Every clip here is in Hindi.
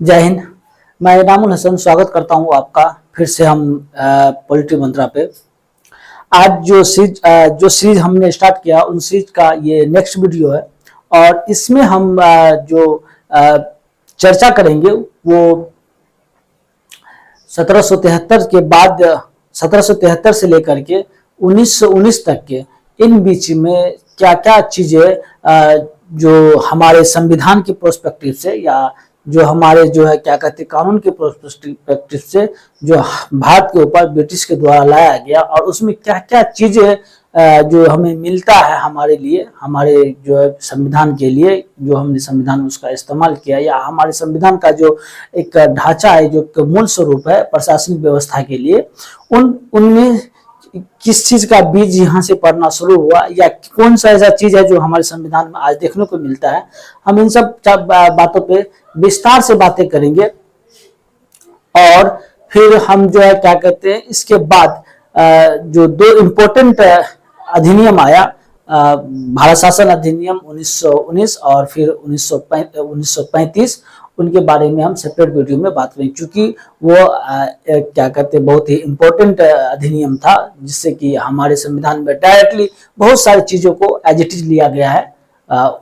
जय हिंद। मैं इनामुल हसन स्वागत करता हूं आपका फिर से हम पॉलिटी मंत्रा पे। आज जो सीरीज हमने स्टार्ट किया उन सीरीज का ये नेक्स्ट वीडियो है और इसमें हम जो चर्चा करेंगे वो 1773 के बाद 1773 से लेकर के 1919 तक के इन बीच में क्या क्या चीजें जो हमारे संविधान के प्रोस्पेक्टिव से या जो हमारे जो है क्या कहते हैं कानून के प्रोस्पेक्टिव से जो भारत के ऊपर ब्रिटिश के द्वारा लाया गया और उसमें क्या क्या चीजें जो हमें मिलता है हमारे लिए, हमारे जो है संविधान के लिए, जो हमने संविधान उसका इस्तेमाल किया या हमारे संविधान का जो एक ढांचा है, जो मूल स्वरूप है प्रशासनिक व्यवस्था के लिए, उनमें किस चीज का बीज यहाँ से पड़ना शुरू हुआ या कौन सा ऐसा चीज है जो हमारे संविधान में आज देखने को मिलता है। हम इन सब बातों पे विस्तार से बातें करेंगे और फिर हम जो है क्या कहते हैं इसके बाद जो दो इम्पोर्टेंट अधिनियम आया, भारत शासन अधिनियम 1919 और फिर 1935, उनके बारे में हम सेपरेट वीडियो में बात करेंगे क्योंकि वो क्या कहते हैं बहुत ही इम्पोर्टेंट अधिनियम था जिससे कि हमारे संविधान में डायरेक्टली बहुत सारी चीजों को एज इट इज लिया गया है।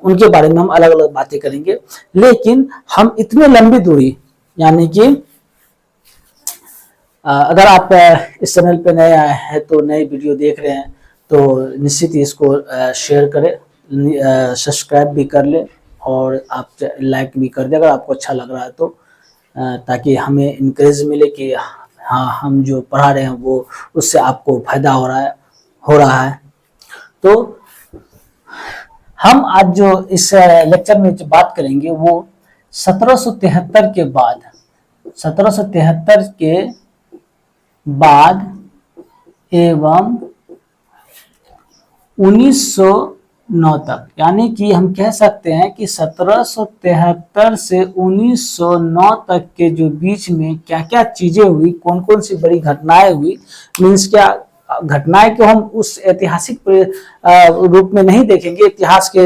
उनके बारे में हम अलग अलग बातें करेंगे, लेकिन हम इतने लंबी दूरी यानी कि अगर आप इस चैनल पे नए आए हैं तो नए वीडियो देख रहे हैं तो निश्चित ही इसको शेयर करें, सब्सक्राइब भी कर ले और आप लाइक भी कर दें अगर आपको अच्छा लग रहा है तो, ताकि हमें इनकरेज मिले कि हाँ हम जो पढ़ा रहे हैं वो उससे आपको फायदा हो रहा है। तो हम आज जो इस लेक्चर में जो बात करेंगे वो 1773 के बाद, 1773 के बाद एवं 1909 तक, यानी कि हम कह सकते हैं कि 1773 से 1909 तक के जो बीच में क्या क्या चीजें हुई, कौन कौन सी बड़ी घटनाएं हुई, मीन्स क्या घटनाएं को हम उस ऐतिहासिक रूप में नहीं देखेंगे, इतिहास के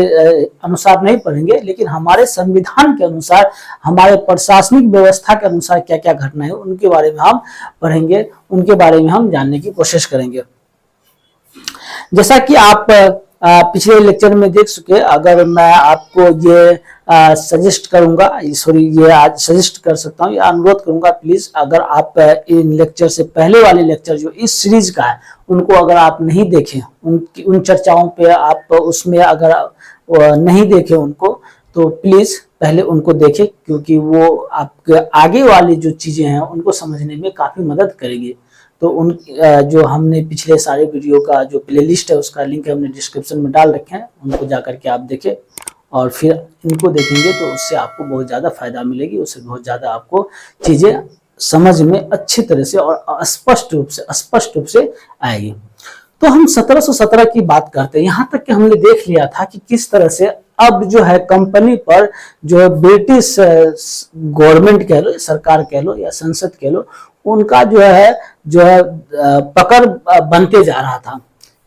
अनुसार नहीं पढ़ेंगे, लेकिन हमारे संविधान के अनुसार, हमारे प्रशासनिक व्यवस्था के अनुसार क्या क्या घटनाएं उनके बारे में हम पढ़ेंगे, उनके बारे में हम जानने की कोशिश करेंगे। जैसा कि आप पिछले लेक्चर में देख चुके, अगर मैं आपको ये सजेस्ट करूंगा, ये आज सजेस्ट कर सकता हूँ या अनुरोध करूंगा, प्लीज अगर आप इन लेक्चर से पहले वाले लेक्चर जो इस सीरीज का है उनको अगर आप नहीं देखें, उन चर्चाओं पे आप उसमें अगर नहीं देखें उनको, तो प्लीज पहले उनको देखें क्योंकि वो आपके आगे वाली जो चीजें हैं उनको समझने में काफी मदद करेगी। तो उन जो हमने पिछले सारे वीडियो का जो प्लेलिस्ट है उसका लिंक हमने डिस्क्रिप्शन में डाल रखे हैं, उनको जाकर के आप देखें और फिर इनको देखेंगे तो उससे आपको बहुत ज़्यादा फायदा मिलेगी, उससे बहुत ज़्यादा आपको चीज़ें समझ में अच्छी तरह से और स्पष्ट रूप से आएगी। तो हम 1717 की बात करते हैं। यहाँ तक कि हमने देख लिया था कि किस तरह से अब जो है कंपनी पर जो है ब्रिटिश गवर्नमेंट कह लो, सरकार कह लो या संसद कह लो, उनका जो है पकड़ बनते जा रहा था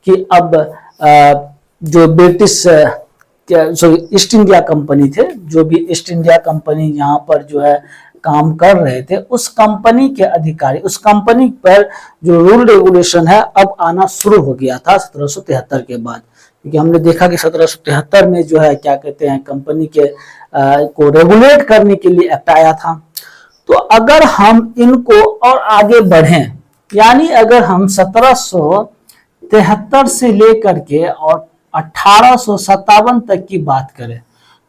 कि अब जो ब्रिटिश ईस्ट इंडिया कंपनी थे, जो भी ईस्ट इंडिया कंपनी यहाँ पर जो है काम कर रहे थे, उस कंपनी के अधिकारी, उस कंपनी पर जो रूल रेगुलेशन है अब आना शुरू हो गया था 1773 के बाद। क्योंकि हमने देखा कि 1773 में जो है क्या कहते हैं कंपनी के को रेगुलेट करने के लिए एक्ट आया था। तो अगर हम इनको और आगे बढ़ें, यानी अगर हम 1773 से लेकर के और 1857 तक की बात करें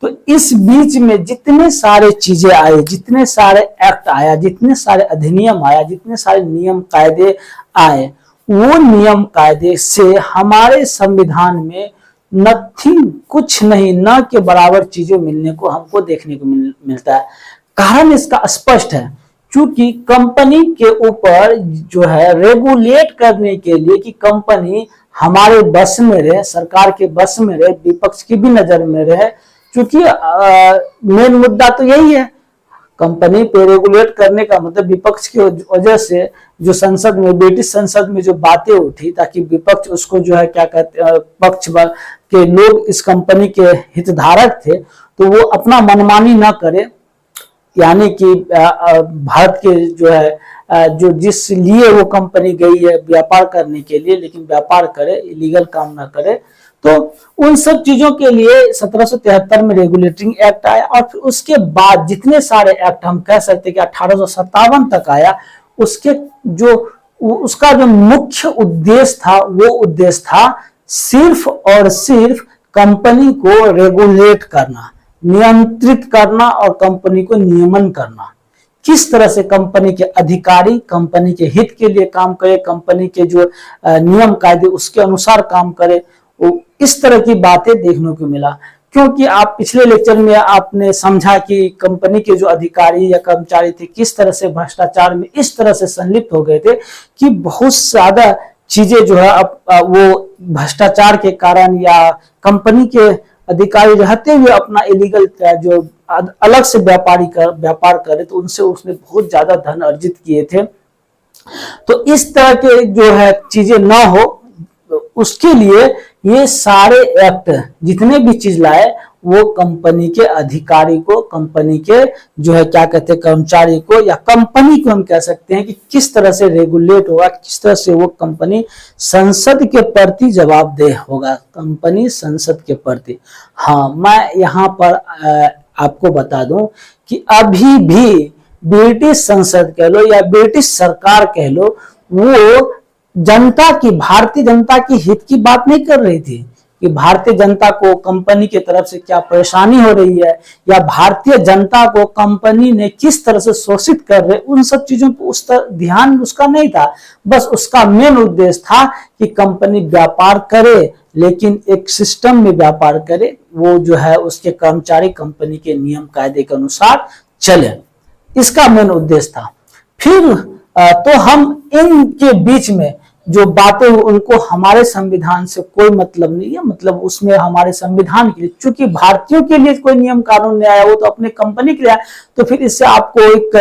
तो इस बीच में जितने सारे चीजें आए, जितने सारे एक्ट आया, जितने सारे अधिनियम आया, जितने सारे नियम कायदे आए, वो नियम कायदे से हमारे संविधान में नथिंग, कुछ नहीं, न के बराबर चीजें मिलने को हमको देखने को मिलता है। कारण इसका स्पष्ट है, क्योंकि कंपनी के ऊपर जो है रेगुलेट करने के लिए कि कंपनी हमारे बस में रहे, सरकार के बस में रहे, विपक्ष की भी नजर में रहे, क्योंकि मेन मुद्दा तो यही है, कंपनी पे रेगुलेट करने का मतलब विपक्ष की वजह से जो संसद में, ब्रिटिश संसद में जो बातें उठी ताकि विपक्ष उसको जो है क्या कहते पक्ष के लोग इस कंपनी के हितधारक थे तो वो अपना मनमानी ना करे, यानी कि भारत के जो है जो जिस लिए वो कंपनी गई है व्यापार करने के लिए, लेकिन व्यापार करे, इलीगल काम ना करे, तो उन सब चीजों के लिए 1773 में रेगुलेटिंग एक्ट आया। और फिर उसके बाद जितने सारे एक्ट हम कह सकते हैं कि 1857 तक आया, उसके जो उसका जो मुख्य उद्देश्य था वो उद्देश्य था सिर्फ और सिर्फ कंपनी को रेगुलेट करना, नियंत्रित करना और कंपनी को नियमन करना। किस तरह से कंपनी के अधिकारी कंपनी के हित के लिए काम करे, कंपनी के जो नियम कायदे उसके अनुसार काम करे, इस तरह की बातें देखने को मिला। क्योंकि आप पिछले लेक्चर में आपने समझा कि कंपनी के जो अधिकारी या कर्मचारी थे किस तरह से भ्रष्टाचार में इस तरह से संलिप्त हो गए थे कि बहुत ज्यादा चीजें जो है वो भ्रष्टाचार के कारण या कंपनी के अधिकारी रहते हुए अपना इलीगल जो अलग से व्यापार करे तो उनसे उसने बहुत ज्यादा धन अर्जित किए थे। तो इस तरह के जो है चीजें ना हो, उसके लिए ये सारे एक्ट जितने भी चीज लाए वो कंपनी के अधिकारी को, कंपनी के जो है क्या कहते हैं कर्मचारी को, या कंपनी को हम कह सकते हैं कि किस तरह से रेगुलेट होगा, किस तरह से वो कंपनी संसद के प्रति जवाबदेह होगा, कंपनी संसद के प्रति। हाँ, मैं यहाँ पर आपको बता दूं कि अभी भी ब्रिटिश संसद कह लो या ब्रिटिश सरकार कह लो, वो जनता की, भारतीय जनता की हित की बात नहीं कर रही थी कि भारतीय जनता को कंपनी की तरफ से क्या परेशानी हो रही है या भारतीय जनता को कंपनी ने किस तरह से शोषित कर रहे, उन सब चीजों पर उस ध्यान उसका नहीं था। बस उसका मेन उद्देश्य था कि कंपनी व्यापार करे, लेकिन एक सिस्टम में व्यापार करे, वो जो है उसके कर्मचारी कंपनी के नियम कायदे के अनुसार चले, इसका मेन उद्देश्य था। फिर तो हम इनके बीच में जो बातें उनको हमारे संविधान से कोई मतलब नहीं है, मतलब उसमें हमारे संविधान के लिए, चूंकि भारतीयों के लिए कोई नियम कानून नहीं आया, वो तो अपने कंपनी के लिए आया, तो फिर इससे आपको एक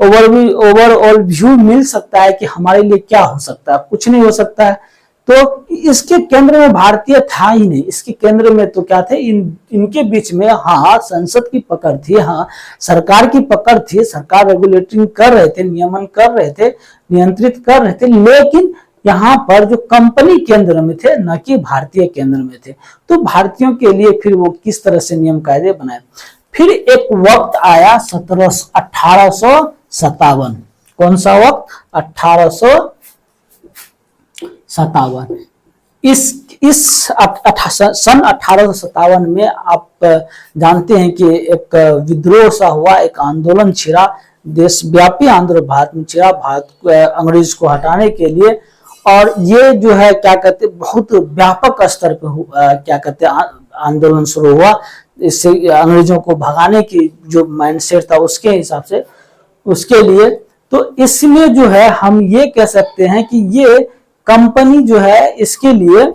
ओवरऑल व्यू मिल सकता है कि हमारे लिए क्या हो सकता है, कुछ नहीं हो सकता है। तो इसके केंद्र में भारतीय था ही नहीं, इसके केंद्र में तो क्या थे, इनके बीच में हाँ संसद की पकड़ थी, हाँ सरकार की पकड़ थी, सरकार रेगुलेटिंग कर रहे थे, नियमन कर रहे थे, नियंत्रित कर रहे थे, लेकिन यहाँ पर जो कंपनी केंद्र में थे न कि भारतीय केंद्र में थे। तो भारतीयों के लिए फिर वो किस तरह से नियम कायदे बनाए। फिर एक वक्त आया 1857। कौन सा वक्त? 1857। सन 1857 में आप जानते हैं कि एक विद्रोह सा हुआ, एक आंदोलन छिड़ा, देशव्यापी आंदोलन भारत में छिड़ा, भारत अंग्रेज को हटाने के लिए। और ये जो है क्या कहते बहुत व्यापक स्तर पे क्या कहते आंदोलन शुरू हुआ, इससे अंग्रेजों को भगाने की जो माइंडसेट था उसके हिसाब से, उसके लिए। तो इसमें जो है हम ये कह सकते हैं कि ये कंपनी जो है, इसके लिए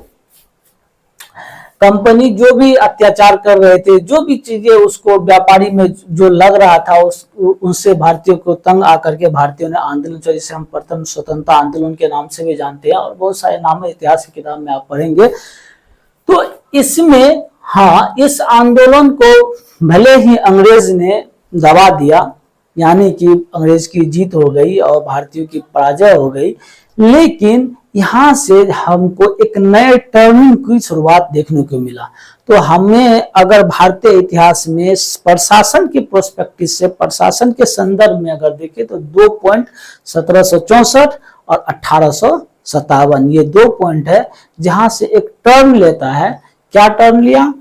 कंपनी जो भी अत्याचार कर रहे थे, जो भी चीजें उसको व्यापारी में जो लग रहा था, उनसे भारतीयों को तंग आकर के भारतीयों ने आंदोलन, जिसे हम प्रथम स्वतंत्रता आंदोलन के नाम से भी जानते हैं, और बहुत सारे नाम इतिहास की किताब में आप पढ़ेंगे। तो इसमें हाँ, इस आंदोलन को भले ही अंग्रेज ने दबा दिया, यानी कि अंग्रेज की जीत हो गई और भारतीयों की पराजय हो गई, लेकिन यहाँ से हमको एक नए टर्निंग की शुरुआत देखने को मिला। तो हमें अगर भारतीय इतिहास में प्रशासन के प्रोस्पेक्टिव से, प्रशासन के संदर्भ में अगर देखें तो 2 पॉइंट 1764 और 1857, ये 2 पॉइंट है जहां से एक टर्न लेता है। क्या टर्न लिया?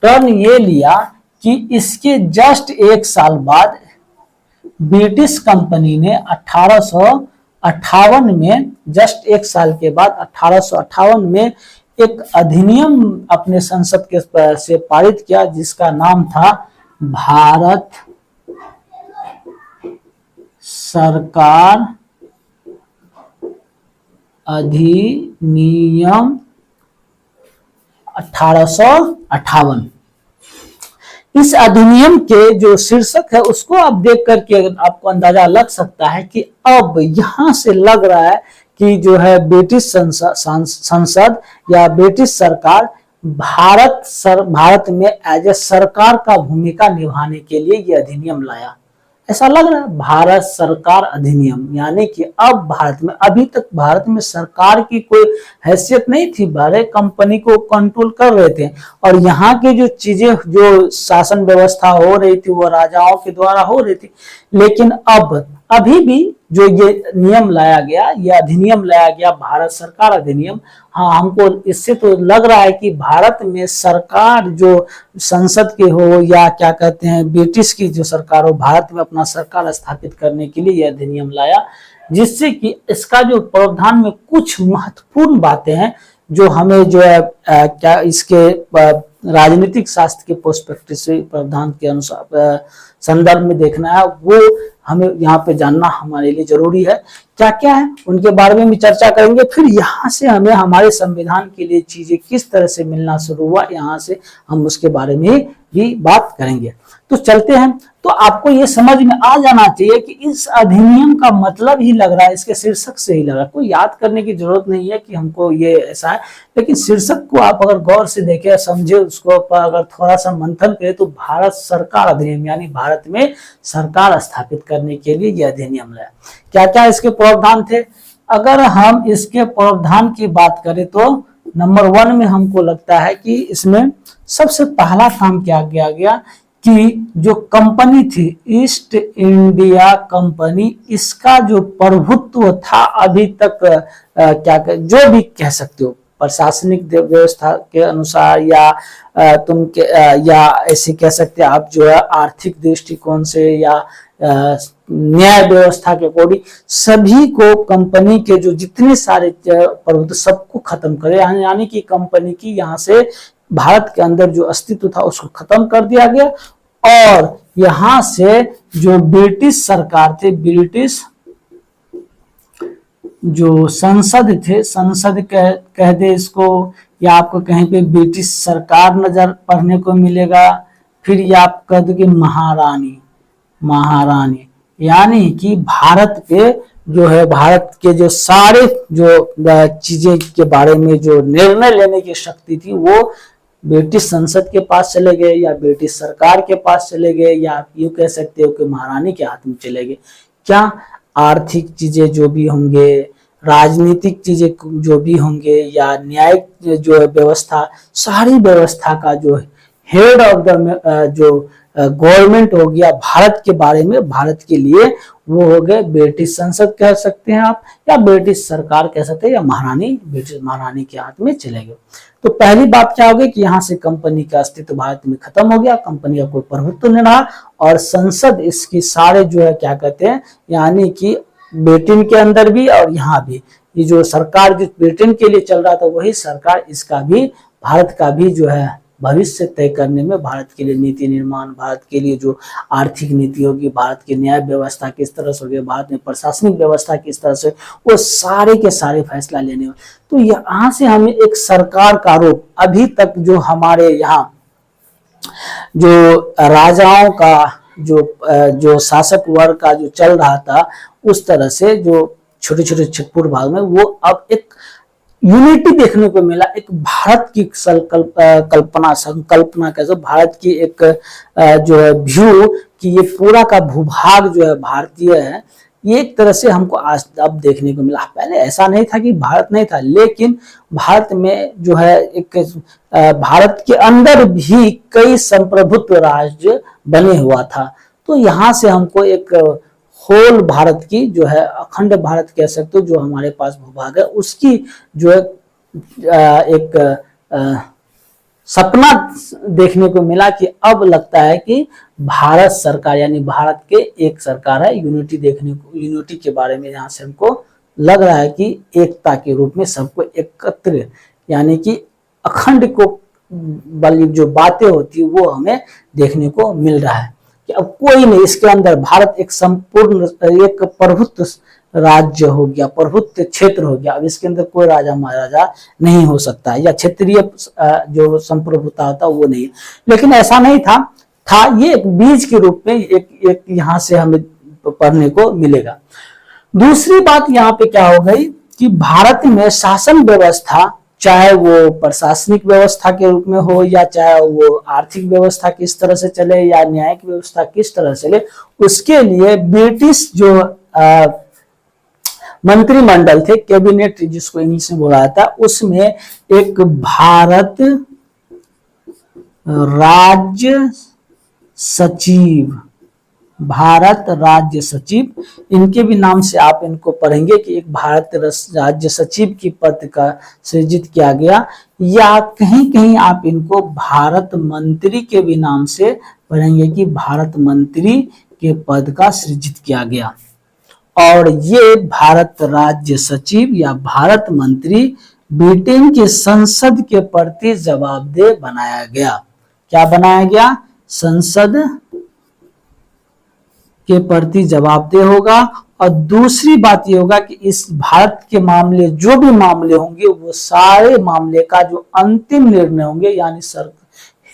टर्न ये लिया कि इसके जस्ट 1 साल बाद ब्रिटिश कंपनी ने 1858 में, जस्ट 1 साल के बाद 1858 में एक अधिनियम अपने संसद के से पारित किया, जिसका नाम था भारत सरकार अधिनियम 1858। इस अधिनियम के जो शीर्षक है उसको आप देख करके आपको अंदाजा लग सकता है कि अब यहां से लग रहा है कि जो है ब्रिटिश संसद या ब्रिटिश सरकार भारत में एज ए सरकार का भूमिका निभाने के लिए ये अधिनियम लाया। ऐसा लग रहा है। भारत सरकार अधिनियम, यानी कि अब भारत में, अभी तक भारत में सरकार की कोई हैसियत नहीं थी, बड़े कंपनी को कंट्रोल कर रहे थे और यहाँ की जो चीजें, जो शासन व्यवस्था हो रही थी वो राजाओं के द्वारा हो रही थी। लेकिन अब अभी भी जो ये नियम लाया गया, ये अधिनियम लाया गया, भारत सरकार अधिनियम, हाँ हमको इससे तो लग रहा है कि भारत में सरकार जो संसद की हो या क्या कहते हैं ब्रिटिश की जो सरकार हो, भारत में अपना सरकार स्थापित करने के लिए यह अधिनियम लाया, जिससे कि इसका जो प्रावधान में कुछ महत्वपूर्ण बातें हैं जो हमें जो है क्या इसके राजनीतिक शास्त्र के पर्सपेक्टिव से प्रावधान के अनुसार संदर्भ में देखना है, वो हमें यहाँ पे जानना हमारे लिए जरूरी है। क्या क्या है उनके बारे में भी चर्चा करेंगे। फिर यहाँ से हमें हमारे संविधान के लिए चीजें किस तरह से मिलना शुरू हुआ, यहाँ से हम उसके बारे में भी बात करेंगे। तो चलते हैं। तो आपको ये समझ में आ जाना चाहिए कि इस अधिनियम का मतलब ही लग रहा है, इसके शीर्षक से ही लग रहा है, कोई याद करने की जरूरत नहीं है कि हमको ये ऐसा है, लेकिन शीर्षक को आप अगर गौर से देखें, समझे, उसको अगर थोड़ा सा मंथन करें तो भारत सरकार अधिनियम, यानी भारत में सरकार स्थापित करने के लिए यह अधिनियम लाया। क्या क्या इसके प्रावधान थे? अगर हम इसके प्रावधान की बात करें तो नंबर 1 में हमको लगता है कि इसमें सबसे पहला काम क्या किया गया कि जो कंपनी थी ईस्ट इंडिया कंपनी, इसका जो प्रभुत्व था अभी तक क्या जो भी कह सकते हो, प्रशासनिक व्यवस्था के अनुसार या ऐसे कह सकते हैं आप, जो है आर्थिक दृष्टिकोण से या न्याय व्यवस्था के अकॉर्डिंग, सभी को कंपनी के जो जितने सारे प्रभुत्व सबको खत्म करे, यानी कि कंपनी की यहाँ से भारत के अंदर जो अस्तित्व था उसको खत्म कर दिया गया। और यहाँ से जो ब्रिटिश सरकार थे, ब्रिटिश जो संसद थे, संसद कह दे इसको, या आपको कहीं पे ब्रिटिश सरकार नजर पढ़ने को मिलेगा। फिर ये आप कह दो कि महारानी, यानी कि भारत पे जो है, भारत के जो सारे जो चीजें के बारे में जो निर्णय लेने की शक्ति थी वो ब्रिटिश संसद के पास चले गए, या ब्रिटिश सरकार के पास चले गए, या आप यूं कह सकते हो कि महारानी के हाथ में चले गए। क्या आर्थिक चीजें जो भी होंगे, राजनीतिक चीजें जो भी होंगे, या न्यायिक जो व्यवस्था, सारी व्यवस्था का जो हेड ऑफ द जो गवर्नमेंट हो गया भारत के बारे में, भारत के लिए, वो हो गए ब्रिटिश संसद कह सकते हैं आप, या ब्रिटिश सरकार कह सकते हैं, या महारानी, ब्रिटिश महारानी के हाथ में चले गए। तो पहली बात क्या होगी कि यहाँ से कंपनी का अस्तित्व भारत में खत्म हो गया, कंपनी का कोई प्रभुत्व नहीं रहा, और संसद इसकी सारे जो है क्या कहते हैं, यानी कि ब्रिटेन के अंदर भी और यहाँ भी, ये जो सरकार जो ब्रिटेन के लिए चल रहा था वही सरकार इसका भी, भारत का भी जो है भविष्य तय करने में, भारत के लिए नीति निर्माण, भारत के लिए जो आर्थिक नीति होगी, भारत की न्याय व्यवस्था किस तरह से होगी, भारत में प्रशासनिक व्यवस्था किस तरह से, वो सारे के सारे फैसला लेने में। तो यहाँ से हमें एक सरकार का रूप, अभी तक जो हमारे यहाँ जो राजाओं का जो शासक वर्ग का जो चल रहा था, उस तरह से जो छोटे छोटे छिटपुट भाग में, वो अब एक यूनिटी देखने को मिला, एक भारत की संकल्पना कैसे, भारत की एक जो है व्यू कि ये पूरा का भूभाग जो है भारतीय है, ये एक तरह से हमको आज अब देखने को मिला। पहले ऐसा नहीं था कि भारत नहीं था, लेकिन भारत में जो है एक भारत के अंदर भी कई संप्रभुत्व राज्य बने हुआ था। तो यहाँ से हमको एक होल भारत की जो है, अखंड भारत कह सकते हो, जो हमारे पास भूभाग है, उसकी जो है एक सपना देखने को मिला कि अब लगता है कि भारत सरकार, यानी भारत के एक सरकार है, यूनिटी देखने को, यूनिटी के बारे में यहाँ से हमको लग रहा है कि एकता के रूप में सबको एकत्र, यानी कि अखंड को वाली जो बातें होती है वो हमें देखने को मिल रहा है कि अब कोई नहीं, इसके अंदर भारत एक संपूर्ण एक प्रभुत्व राज्य हो गया, प्रभुत्व क्षेत्र हो गया। अब इसके अंदर कोई राजा महाराजा नहीं हो सकता है, या क्षेत्रीय जो संप्रभुता होता वो नहीं। लेकिन ऐसा नहीं था, ये एक बीज के रूप में एक यहाँ से हमें पढ़ने को मिलेगा। दूसरी बात यहाँ पे क्या हो गई कि भारत में शासन व्यवस्था चाहे वो प्रशासनिक व्यवस्था के रूप में हो या चाहे वो आर्थिक व्यवस्था किस तरह से चले या न्यायिक व्यवस्था किस तरह से चले, उसके लिए ब्रिटिश जो मंत्रिमंडल थे, कैबिनेट जिसको इंग्लिश में बोला जाता, उसमें एक भारत राज्य सचिव, भारत राज्य सचिव, इनके भी नाम से आप इनको पढ़ेंगे कि एक भारत राज्य सचिव की पद का सृजित किया गया, या कहीं कहीं आप इनको भारत मंत्री के भी नाम से पढ़ेंगे कि भारत मंत्री के पद का सृजित किया गया। और ये भारत राज्य सचिव या भारत मंत्री ब्रिटेन की संसद के प्रति जवाबदेह बनाया गया। क्या बनाया गया? संसद के प्रति जवाबदेह होगा। और दूसरी बात ये होगा कि इस भारत के मामले, जो भी मामले होंगे, वो सारे मामले का जो अंतिम निर्णय होंगे, यानी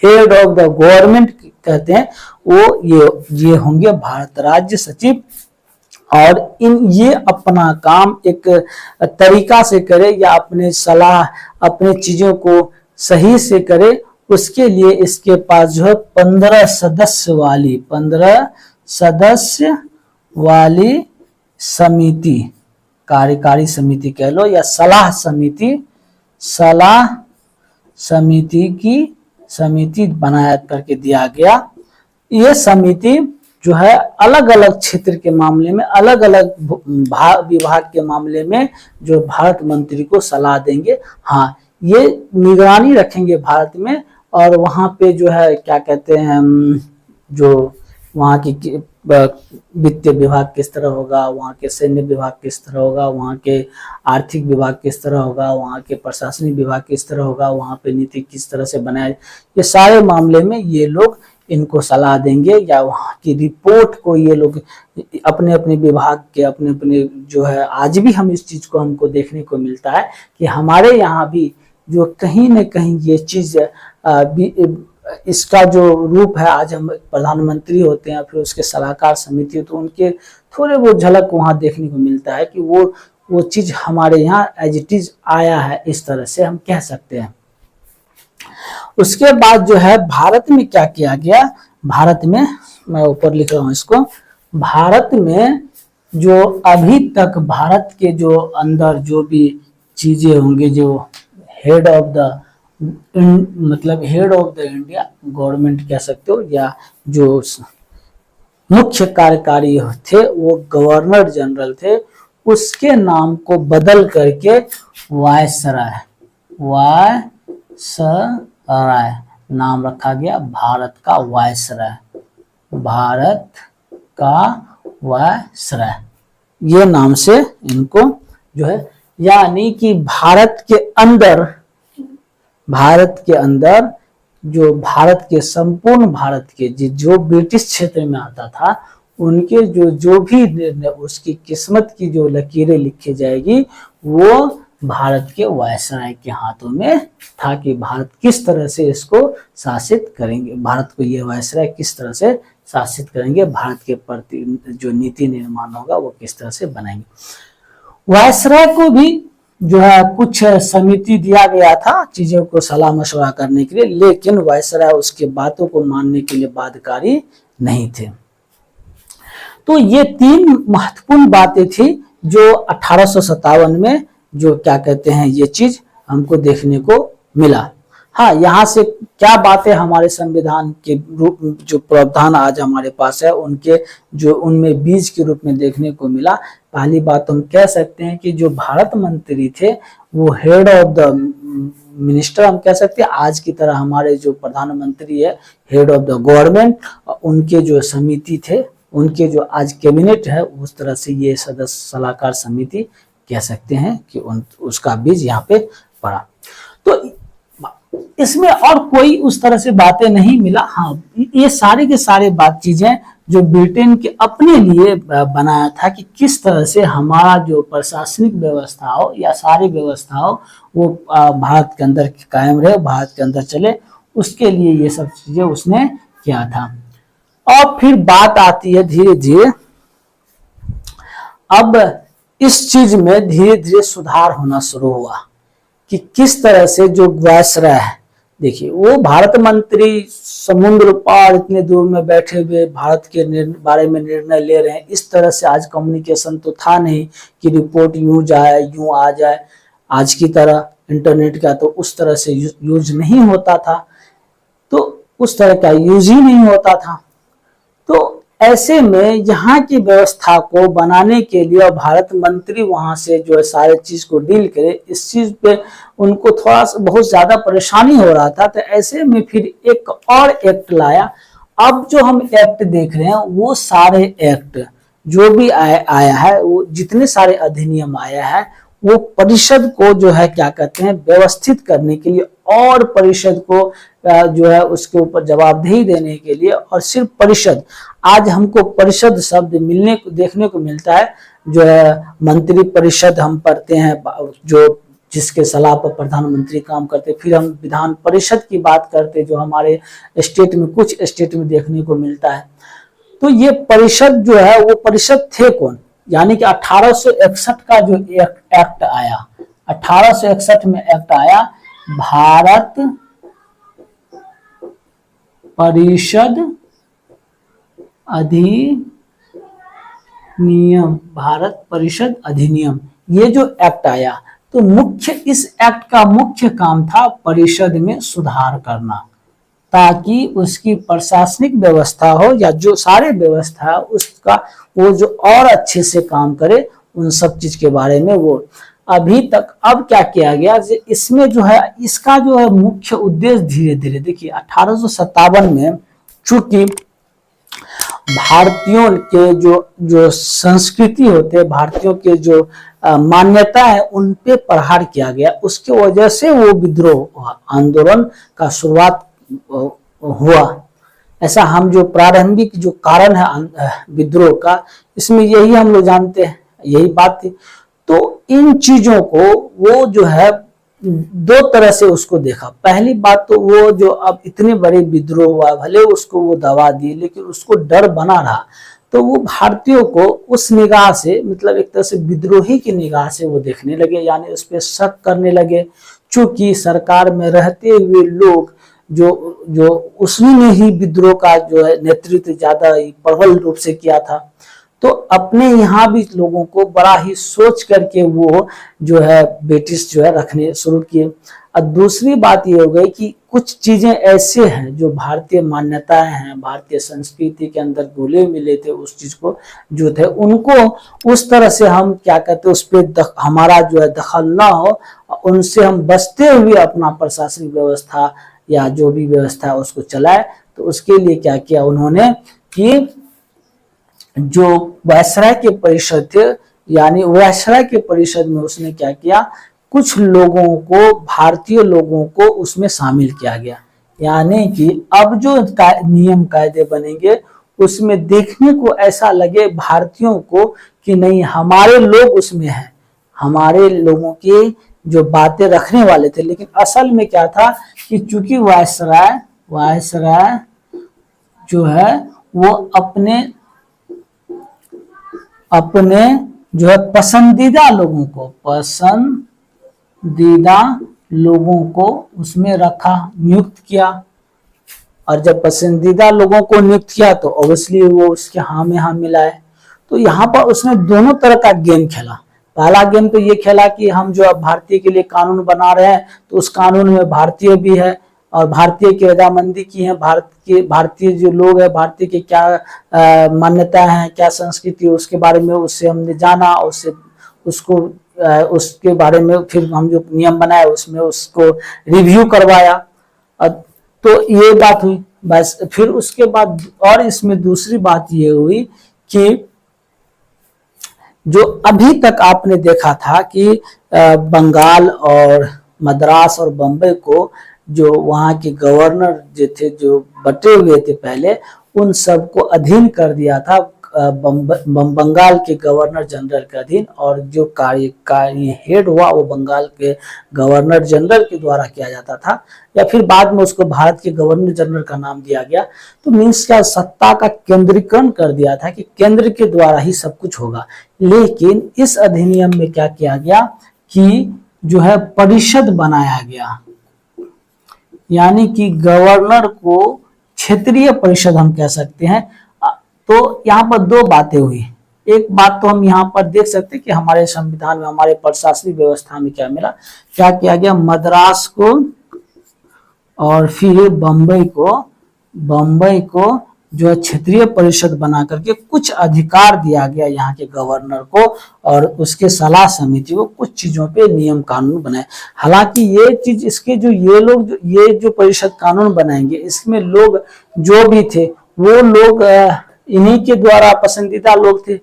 हेड ऑफ द गवर्नमेंट कहते हैं, वो ये होंगे भारत राज्य सचिव। और ये अपना काम एक तरीका से करे या अपने सलाह, अपने चीजों को सही से करे, उसके लिए इसके पास जो है 15 सदस्य वाली समिति, कार्यकारी समिति कह लो या सलाह समिति बनाया करके दिया गया। ये समिति जो है अलग अलग क्षेत्र के मामले में, अलग अलग विभाग के मामले में जो भारत मंत्री को सलाह देंगे। हाँ, ये निगरानी रखेंगे भारत में, और वहां पे जो है क्या कहते हैं, जो वहाँ की वित्तीय विभाग किस तरह होगा, वहाँ के सैन्य विभाग किस तरह होगा, वहाँ के आर्थिक विभाग किस तरह होगा, वहाँ के प्रशासनिक विभाग किस तरह होगा, वहाँ पे नीति किस तरह से बनाए, ये सारे मामले में ये लोग इनको सलाह देंगे, या वहाँ की रिपोर्ट को ये लोग अपने अपने विभाग के अपने अपने जो है, आज भी हम इस चीज को हमको देखने को मिलता है कि हमारे यहाँ भी जो कहीं न कहीं ये चीज इसका जो रूप है, आज हम प्रधानमंत्री होते हैं फिर उसके सलाहकार समिति, तो उनके थोड़े वो झलक वहाँ देखने को मिलता है कि वो चीज हमारे यहाँ एज इट इज आया है, इस तरह से हम कह सकते हैं। उसके बाद जो है भारत में क्या किया गया, भारत में मैं ऊपर लिख रहा हूं इसको, भारत में जो अभी तक भारत के जो अंदर जो भी चीजें होंगी, जो head of the India government कह सकते हो, या जो मुख्य कार्यकारी थे वो गवर्नर जनरल थे, उसके नाम को बदल करके वायसराय नाम रखा गया, भारत का वायसराय, भारत का वायसराय, ये नाम से इनको जो है, यानी कि भारत के अंदर जो भारत के संपूर्ण भारत के जो ब्रिटिश क्षेत्र में आता था, उनके जो भी निर्णय, उसकी किस्मत की जो लकीरें लिखी जाएगी, वो भारत के वायसराय के हाथों में था कि भारत किस तरह से इसको शासित करेंगे, भारत को ये वायसराय किस तरह से शासित करेंगे, भारत के प्रति जो नीति निर्माण होगा वो किस तरह से बनाएंगे। वायसराय को भी जो है कुछ समिति दिया गया था चीजों को सलाह मशवरा करने के लिए, लेकिन वायसराय उसके बातों को मानने के लिए बाध्यकारी नहीं थे। तो ये 3 महत्वपूर्ण बातें थी जो 1857 में जो क्या कहते हैं ये चीज हमको देखने को मिला। हाँ, यहाँ से क्या बातें हमारे संविधान के रूप जो प्रावधान आज हमारे पास है उनके जो उनमें बीज के रूप में देखने को मिला। पहली बात हम कह सकते हैं कि जो भारत मंत्री थे वो हेड ऑफ द मिनिस्टर हम कह सकते हैं, आज की तरह हमारे जो प्रधानमंत्री है हेड ऑफ द गवर्नमेंट, उनके जो समिति थे, उनके जो आज कैबिनेट है, उस तरह से ये सदस्य सलाहकार समिति कह सकते हैं कि उसका बीज यहाँ पे पड़ा। तो इसमें और कोई उस तरह से बातें नहीं मिला। हाँ, ये सारे के सारे बात चीजें जो ब्रिटेन के अपने लिए बनाया था कि किस तरह से हमारा जो प्रशासनिक व्यवस्था हो या सारी व्यवस्था हो वो भारत के अंदर कायम रहे, भारत के अंदर चले, उसके लिए ये सब चीजें उसने किया था। और फिर बात आती है धीरे धीरे, अब इस चीज में धीरे धीरे सुधार होना शुरू हुआ। कि किस तरह से जो वायसराय है, देखिए वो भारत मंत्री समुद्र पार इतने दूर में बैठे हुए भारत के बारे में निर्णय ले रहे हैं। इस तरह से आज कम्युनिकेशन तो था नहीं कि रिपोर्ट यूं जाए यूं आ जाए, आज की तरह इंटरनेट का तो उस तरह से यूज नहीं होता था, तो उस तरह का यूज ही नहीं होता था। तो ऐसे में यहाँ की व्यवस्था को बनाने के लिए भारत मंत्री वहां से जो है सारे चीज को डील करे, इस चीज पे उनको थोड़ा सा बहुत ज्यादा परेशानी हो रहा था। तो ऐसे में फिर एक और एक्ट लाया। अब जो हम एक्ट देख रहे हैं वो सारे एक्ट जो भी आया है, वो जितने सारे अधिनियम आया है, वो परिषद को जो है क्या कहते हैं व्यवस्थित करने के लिए और परिषद को जो है उसके ऊपर जवाबदेही देने के लिए। और सिर्फ परिषद, आज हमको परिषद शब्द मिलने को देखने को मिलता है, जो है मंत्री परिषद हम पढ़ते हैं, जो जिसके सलाह पर प्रधानमंत्री काम करते। फिर हम विधान परिषद की बात करते, जो हमारे स्टेट में कुछ स्टेट में देखने को मिलता है। तो ये परिषद जो है वो परिषद थे कौन, यानी कि 1861 का जो एक्ट आया, 1861 में एक्ट आया भारत परिषद अधिनियम, भारत परिषद अधिनियम, ये जो एक्ट आया, तो मुख्य इस एक्ट का मुख्य काम था परिषद में सुधार करना, ताकि उसकी प्रशासनिक व्यवस्था हो या जो सारे व्यवस्था उसका वो जो और अच्छे से काम करे, उन सब चीज के बारे में वो अभी तक। अब क्या किया गया, इसमें जो है इसका जो है मुख्य उद्देश्य धीरे धीरे, देखिए 1857 में चूंकि भारतीयों के जो संस्कृति होते, भारतीयों के जो मान्यता है, उन पे प्रहार किया गया। उसके वजह से वो विद्रोह आंदोलन का शुरुआत हुआ। ऐसा हम जो प्रारंभिक जो कारण है विद्रोह का, इसमें यही हम लोग जानते हैं, यही बात थी। तो इन चीजों को वो जो है दो तरह से उसको देखा। पहली बात तो वो जो अब इतने बड़े विद्रोह हुआ, भले उसको वो दबा दिए, लेकिन उसको डर बना रहा, तो वो भारतीयों को उस निगाह से, मतलब एक तरह से विद्रोही की निगाह से वो देखने लगे, यानी उस पर शक करने लगे। चूंकि सरकार में रहते हुए लोग जो उसने ही विद्रोह का जो है नेतृत्व ज्यादा प्रबल रूप से किया था, तो अपने यहाँ भी लोगों को बड़ा ही सोच करके वो जो है ब्रिटिश जो है रखने शुरू किए। और दूसरी बात ये हो गई कि कुछ चीजें ऐसे हैं जो भारतीय मान्यताएं हैं, भारतीय संस्कृति के अंदर घुले मिले थे, उस चीज को जो थे उनको उस तरह से हम क्या कहते हैं उस पर हमारा जो है दखल ना हो, उनसे हम बचते हुए अपना प्रशासनिक व्यवस्था या जो भी व्यवस्था है उसको चलाए। तो उसके लिए क्या किया उन्होंने कि जो वायसराय के परिषद थे, यानी वायसराय के परिषद में उसने क्या किया, कुछ लोगों को, भारतीय लोगों को उसमें शामिल किया गया। यानी कि अब जो नियम कायदे बनेंगे उसमें देखने को ऐसा लगे भारतीयों को कि नहीं, हमारे लोग उसमें हैं, हमारे लोगों की जो बातें रखने वाले थे। लेकिन असल में क्या था कि चूंकि वायसराय जो है वो अपने जो है पसंदीदा लोगों को उसमें रखा, नियुक्त किया। और जब पसंदीदा लोगों को नियुक्त किया तो ऑब्वियसली वो उसके हाँ में हाँ मिलाए। तो यहाँ पर उसने दोनों तरह का गेम खेला। पहला गेम तो ये खेला कि हम जो अब भारतीय के लिए कानून बना रहे हैं, तो उस कानून में भारतीय भी है और भारतीय की रजामंदी की है, भारतीय जो लोग हैं, भारतीय के क्या मान्यता है, क्या संस्कृति है, उसके बारे में उससे हमने जाना, उसके बारे में फिर हम जो नियम बनाए उसमें उसको रिव्यू करवाया। तो ये बात हुई बस। फिर उसके बाद और इसमें दूसरी बात ये हुई कि जो अभी तक आपने देखा था कि बंगाल और मद्रास और बम्बई को जो वहाँ के गवर्नर जो थे, जो बटे हुए थे पहले, उन सबको अधीन कर दिया था बंगाल के गवर्नर जनरल के अधीन। और जो कार्य हेड हुआ वो बंगाल के गवर्नर जनरल के द्वारा किया जाता था, या फिर बाद में उसको भारत के गवर्नर जनरल का नाम दिया गया। तो मीन्स क्या, सत्ता का केंद्रीकरण कर दिया था कि केंद्र के द्वारा ही सब कुछ होगा। लेकिन इस अधिनियम में क्या किया गया कि जो है परिषद बनाया गया, यानी कि गवर्नर को क्षेत्रीय परिषद हम कह सकते हैं। तो यहाँ पर दो बातें हुई। एक बात तो हम यहाँ पर देख सकते हैं कि हमारे संविधान में, हमारे प्रशासनिक व्यवस्था में क्या मिला, क्या किया गया, मद्रास को और फिर बम्बई को जो है क्षेत्रीय परिषद बना करके कुछ अधिकार दिया गया यहाँ के गवर्नर को, और उसके सलाह समिति को कुछ चीजों पे नियम कानून बनाए। हालांकि ये चीज, इसके जो ये लोग ये जो परिषद कानून बनाएंगे, इसमें लोग जो भी थे वो लोग इन्हीं के द्वारा पसंदीदा लोग थे,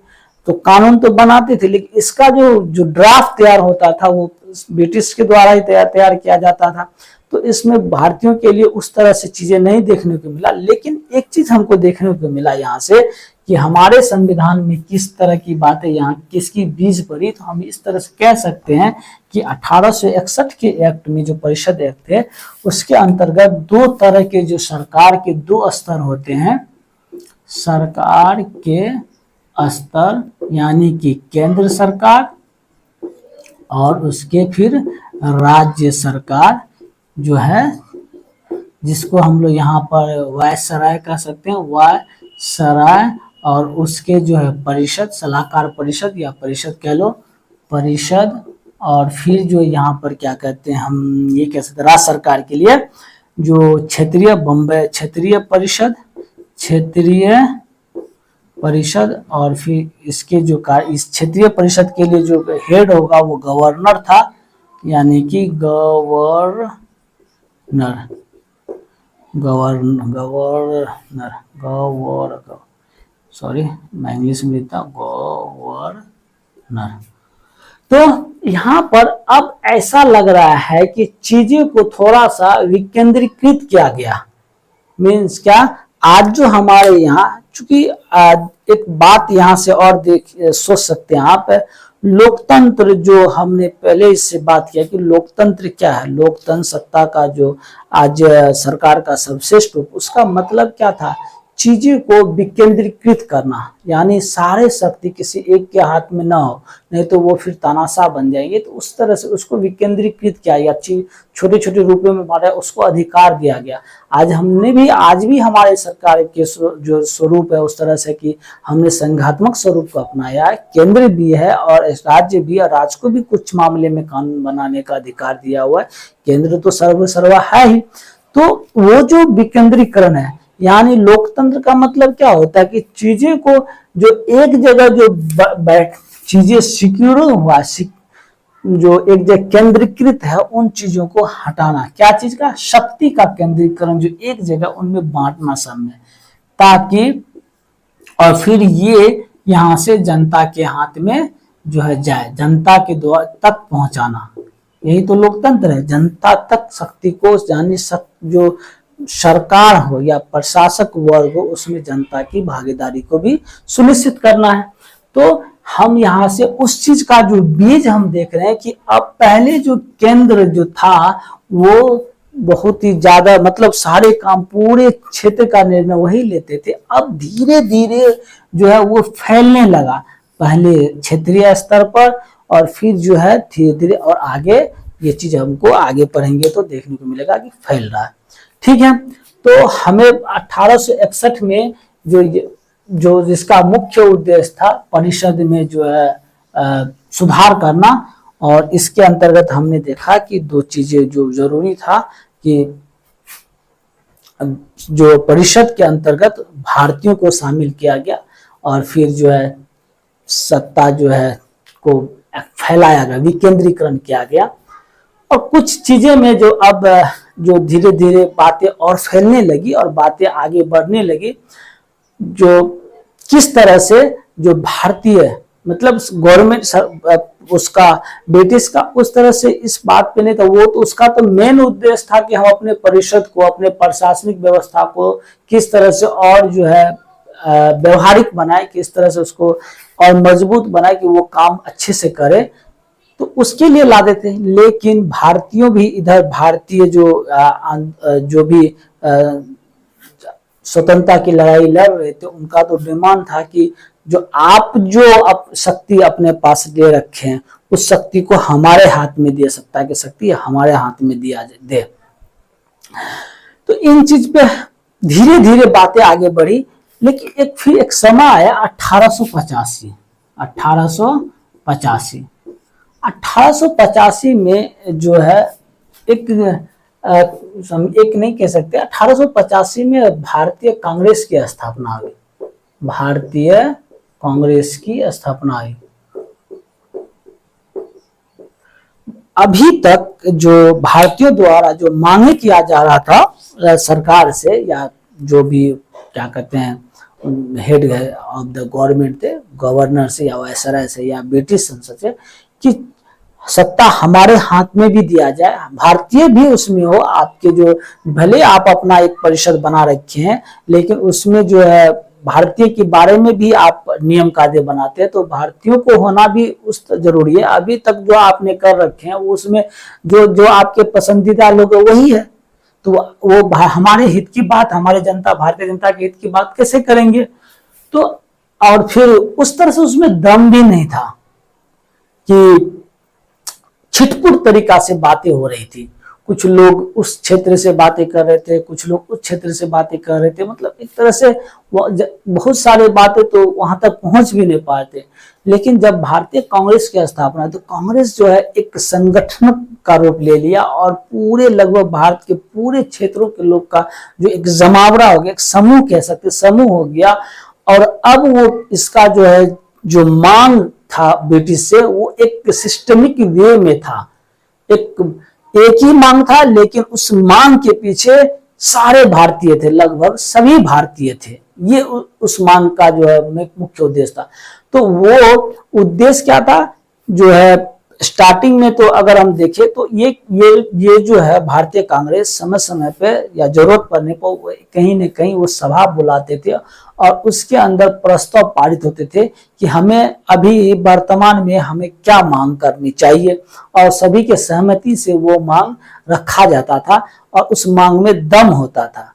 तो कानून तो बनाते थे, लेकिन इसका जो ड्राफ्ट तैयार होता था वो ब्रिटिश के द्वारा ही तैयार किया जाता था। तो इसमें भारतीयों के लिए उस तरह से चीजें नहीं देखने को मिला। लेकिन एक चीज हमको देखने को मिला यहाँ से कि हमारे संविधान में किस तरह की बातें यहाँ किसकी बीज पड़ी। तो हम इस तरह से कह सकते हैं कि 1861 के एक्ट में, जो परिषद एक्ट थे, उसके अंतर्गत दो तरह के जो सरकार के दो स्तर होते हैं। सरकार के स्तर यानी कि केंद्र सरकार, और उसके फिर राज्य सरकार जो है, जिसको हम लोग यहाँ पर वायसराय कह सकते हैं, वायसराय, और उसके जो है परिषद, सलाहकार परिषद या परिषद कह लो, परिषद, और फिर जो यहाँ पर क्या कहते हैं, हम ये कह सकते हैं राज्य सरकार के लिए जो क्षेत्रीय परिषद, और फिर इसके जो इस क्षेत्रीय परिषद के लिए जो हेड होगा वो गवर्नर था, यानी कि गवर्नर, सॉरी मैं इंग्लिश में लिखता हूँ, गवर्नर। तो यहाँ पर अब ऐसा लग रहा है कि चीजें को थोड़ा सा विकेंद्रीकृत किया गया। मीन्स क्या, आज जो हमारे यहाँ, चूंकि एक बात यहाँ से और सोच सकते हैं आप, लोकतंत्र जो हमने पहले इससे बात किया कि लोकतंत्र क्या है, लोकतंत्र सत्ता का जो आज सरकार का सर्वश्रेष्ठ रूप, उसका मतलब क्या था, चीजें को विकेंद्रीकृत करना, यानी सारे शक्ति किसी एक के हाथ में ना हो, नहीं तो वो फिर तानाशाह बन जाएंगे। तो उस तरह से उसको विकेंद्रीकृत किया या छोटे छोटे रूपों में बांटा, उसको अधिकार दिया गया। आज भी हमारे सरकार के जो स्वरूप है उस तरह से कि हमने संघात्मक स्वरूप को अपनाया है, केंद्र भी है और राज्य भी है, राज्य को भी कुछ मामले में कानून बनाने का अधिकार दिया हुआ है, केंद्र तो सर्वा है ही। तो वो जो विकेंद्रीकरण है, यानी लोकतंत्र का मतलब क्या होता है कि चीजें को जो एक जगह जो चीजें सिक्योर हुआ, जो एक जगह केंद्रीकृत है, उन चीजों को हटाना। क्या चीज का, शक्ति का केंद्रीकरण, जो एक जगह उनमें बांटना सब में, ताकि और फिर ये यहाँ से जनता के हाथ में जो है जाए, जनता के द्वारा तक पहुंचाना। यही तो लोकतंत्र है, जनता तक शक्ति को, यानी जो सरकार हो या प्रशासक वर्ग हो, उसमें जनता की भागीदारी को भी सुनिश्चित करना है। तो हम यहाँ से उस चीज का जो बीज हम देख रहे हैं कि अब पहले जो केंद्र जो था वो बहुत ही ज्यादा, मतलब सारे काम, पूरे क्षेत्र का निर्णय वही लेते थे। अब धीरे धीरे जो है वो फैलने लगा, पहले क्षेत्रीय स्तर पर और फिर जो है धीरे धीरे, और आगे ये चीज हमको आगे पढ़ेंगे तो देखने को मिलेगा कि फैल रहा है। ठीक है, तो हमें 1861 में जो जिसका मुख्य उद्देश्य था परिषद में जो है सुधार करना, और इसके अंतर्गत हमने देखा कि दो चीजें जो जरूरी था कि जो परिषद के अंतर्गत भारतीयों को शामिल किया गया, और फिर जो है सत्ता जो है को फैलाया गया, विकेंद्रीकरण किया गया। और कुछ चीजें में जो अब जो धीरे धीरे बातें और फैलने लगी और बातें आगे बढ़ने लगी, जो किस तरह से जो भारतीय, मतलब गवर्नमेंट उसका ब्रिटिश का उस तरह से इस बात पे नहीं था। वो तो उसका तो मेन उद्देश्य था कि हम अपने परिषद को, अपने प्रशासनिक व्यवस्था को किस तरह से और जो है व्यवहारिक बनाए, किस तरह से उसको और मजबूत बनाए कि वो काम अच्छे से करे, तो उसके लिए ला देते हैं। लेकिन भारतीयों भी इधर, भारतीय जो भी स्वतंत्रता की लड़ाई लड़ रहे थे, उनका तो डिमांड था कि जो शक्ति अपने पास ले रखे हैं उस शक्ति को हमारे हाथ में दे, सकता की शक्ति हमारे हाथ में दिया दे। तो इन चीज पे धीरे धीरे बातें आगे बढ़ी, लेकिन फिर एक समय आया 1885 1885 में जो है एक नहीं कह सकते, 1885 में भारतीय कांग्रेस की स्थापना हुई। भारतीय कांग्रेस की स्थापना हुई। अभी तक जो भारतीयों द्वारा जो मांगे किया जा रहा था सरकार से, या जो भी क्या कहते हैं हेड ऑफ द गवर्नमेंट थे, गवर्नर से या वायसराय से या ब्रिटिश संसद से, कि सत्ता हमारे हाथ में भी दिया जाए, भारतीय भी उसमें हो। आपके जो भले आप अपना एक परिषद बना रखे हैं, लेकिन उसमें जो है भारतीय के बारे में भी आप नियम कायदे बनाते हैं, तो भारतीयों को होना भी उस जरूरी है। अभी तक जो आपने कर रखे हैं उसमें जो आपके पसंदीदा लोग वही है, तो वो हमारे हित की बात, हमारे जनता, भारतीय जनता के हित की बात कैसे करेंगे? तो और फिर उस तरह से उसमें दम भी नहीं था कि छिटपुट तरीका से बातें हो रही थी। कुछ लोग उस क्षेत्र से बातें कर रहे थे, कुछ लोग उस क्षेत्र से बातें कर रहे थे, मतलब एक तरह से बहुत सारे बातें तो वहां तक पहुंच भी नहीं पाए थे। लेकिन जब भारतीय कांग्रेस की स्थापना, तो कांग्रेस जो है एक संगठन का रूप ले लिया और पूरे लगभग भारत के पूरे क्षेत्रों के लोग का जो एक जमावड़ा हो गया, एक समूह कह सकते, समूह हो गया। और अब वो इसका जो है जो मांग था ब्रिटिश से, वो एक सिस्टमिक वे में था, एक ही मांग था, लेकिन उस मांग के पीछे सारे भारतीय थे, लगभग सभी भारतीय थे। ये उस मांग का जो है मुख्य उद्देश्य था। तो वो उद्देश्य क्या था जो है स्टार्टिंग में, तो अगर हम देखें तो ये जो है भारतीय कांग्रेस समय समय पे या जरूरत पड़ने पर कहीं न कहीं वो सभा बुलाते थे और उसके अंदर प्रस्ताव पारित होते थे कि हमें अभी वर्तमान में हमें क्या मांग करनी चाहिए, और सभी के सहमति से वो मांग रखा जाता था और उस मांग में दम होता था।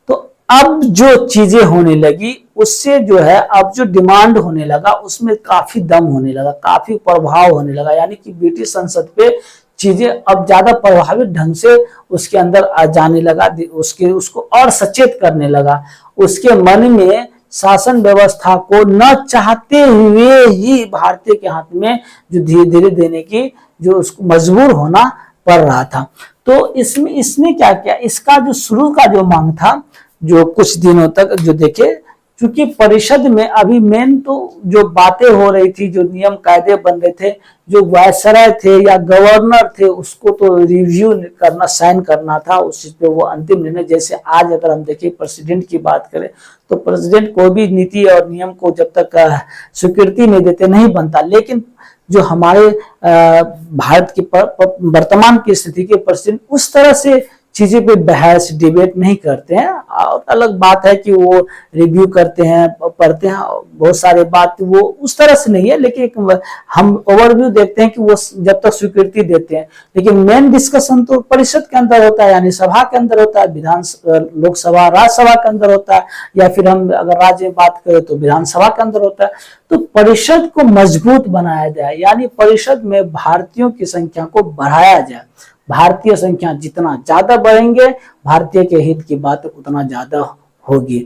तो अब जो चीजें होने लगी उससे जो है अब जो डिमांड होने लगा उसमें काफी दम होने लगा, काफी प्रभाव होने लगा, यानी कि ब्रिटिश संसद पे चीजें अब ज्यादा प्रभावित ढंग से उसके अंदर आ जाने लगा, उसको और सचेत करने लगा। उसके मन में शासन व्यवस्था को न चाहते हुए ही भारतीय के हाथ में जो धीरे धीरे देने की जो उसको मजबूर होना पड़ रहा था। तो इसमें क्या किया, इसका जो शुरू का जो मांग था, जो कुछ दिनों तक जो देखे, क्योंकि परिषद में अभी मेन तो जो बातें हो रही थी, जो नियम कायदे बन रहे थे, जो वायसराय थे या गवर्नर थे उसको तो रिव्यू करना, साइन करना था उस चीज पे, वो अंतिम निर्णय। जैसे आज अगर हम देखें प्रेसिडेंट की बात करें तो प्रेसिडेंट को भी नीति और नियम को जब तक स्वीकृति नहीं देते नहीं बनता। लेकिन जो हमारे भारत की वर्तमान की स्थिति के प्रेसिडेंट उस तरह से चीजें पे बहस डिबेट नहीं करते हैं। और अलग बात है कि वो रिव्यू करते हैं, पढ़ते हैं, बहुत सारे बात वो उस तरह से नहीं है, लेकिन हम ओवरव्यू देखते हैं कि वो जब तक स्वीकृति देते हैं। लेकिन मेन डिस्कशन तो परिषद के अंदर होता है, यानी सभा के अंदर होता है, लोकसभा राज्यसभा के अंदर होता है, या फिर हम अगर राज्य में बात करें तो विधानसभा के अंदर होता है। तो परिषद को मजबूत बनाया जाए, यानी परिषद में भारतीयों की संख्या को बढ़ाया जाए। भारतीय संख्या जितना ज्यादा बढ़ेंगे, भारतीय के हित की बात उतना ज्यादा होगी।